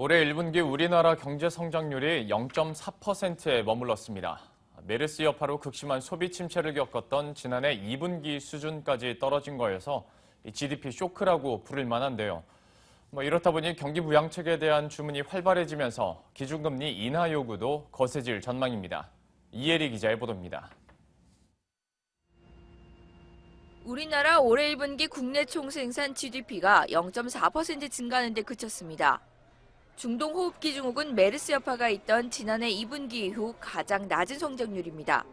올해 1분기 우리나라 경제 성장률이 0.4%에 머물렀습니다. 메르스 여파로 극심한 소비 침체를 겪었던 지난해 2분기 수준까지 떨어진 거여서 GDP 쇼크라고 부를 만한데요. 이렇다 보니 경기 부양책에 대한 주문이 활발해지면서 기준금리 인하 요구도 거세질 전망입니다. 이혜리 기자의 보도입니다. 우리나라 올해 1분기 국내 총생산 GDP가 0.4% 증가하는 데 그쳤습니다. 중동호흡기 증후군 메르스 여파가 있던 지난해 2분기 이후 가장 낮은 성장률입니다.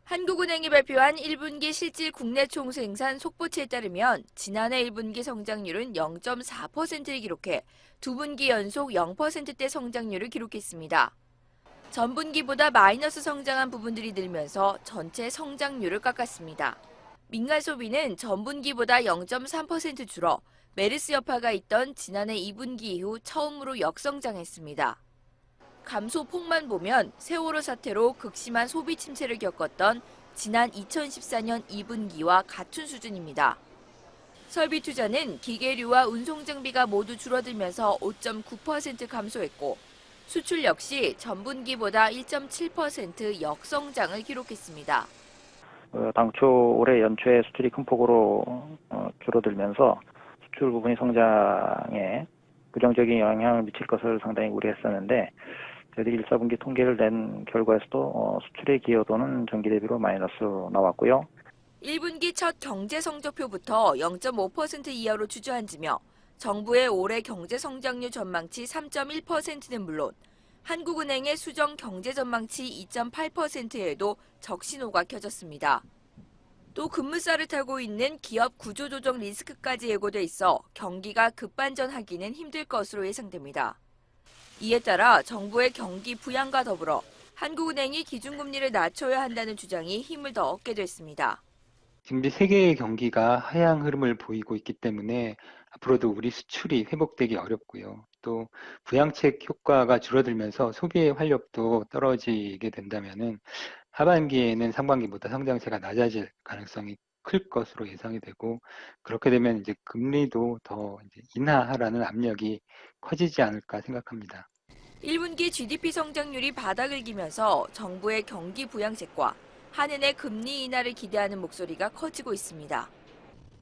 한국은행이 발표한 1분기 실질 국내 총생산 속보치에 따르면 지난해 1분기 성장률은 0.4%를 기록해 두 분기 연속 0%대 성장률을 기록했습니다. 전분기보다 마이너스 성장한 부분들이 늘면서 전체 성장률을 깎았습니다. 민간 소비는 전분기보다 0.3% 줄어 메르스 여파가 있던 지난해 2분기 이후 처음으로 역성장했습니다. 감소폭만 보면 세월호 사태로 극심한 소비 침체를 겪었던 지난 2014년 2분기와 같은 수준입니다. 설비 투자는 기계류와 운송 장비가 모두 줄어들면서 5.9% 감소했고 수출 역시 전분기보다 1.7% 역성장을 기록했습니다. 당초 올해 연초에 수출이 큰 폭으로 줄어들면서 수출 부분이 성장에 부정적인 영향을 미칠 것을 상당히 우려했었는데 저희들이 1, 4분기 통계를 낸 결과에서도 수출의 기여도는 전기 대비로 마이너스로 나왔고요. 1분기 첫 경제 성적표부터 0.5% 이하로 주저앉으며 정부의 올해 경제 성장률 전망치 3.1%는 물론 한국은행의 수정 경제 전망치 2.8%에도 적신호가 켜졌습니다. 또 급물살을 타고 있는 기업 구조조정 리스크까지 예고돼 있어 경기가 급반전하기는 힘들 것으로 예상됩니다. 이에 따라 정부의 경기 부양과 더불어 한국은행이 기준금리를 낮춰야 한다는 주장이 힘을 더 얻게 됐습니다. 지금 이제 세계의 경기가 하향 흐름을 보이고 있기 때문에 앞으로도 우리 수출이 회복되기 어렵고요. 또 부양책 효과가 줄어들면서 소비의 활력도 떨어지게 된다면은 하반기에는 상반기보다 성장세가 낮아질 가능성이 클 것으로 예상이 되고 그렇게 되면 이제 금리도 더 이제 인하하라는 압력이 커지지 않을까 생각합니다. 1분기 GDP 성장률이 바닥을 기면서 정부의 경기 부양책과 한은의 금리 인하를 기대하는 목소리가 커지고 있습니다.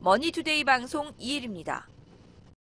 머니투데이 방송 이혜리입니다.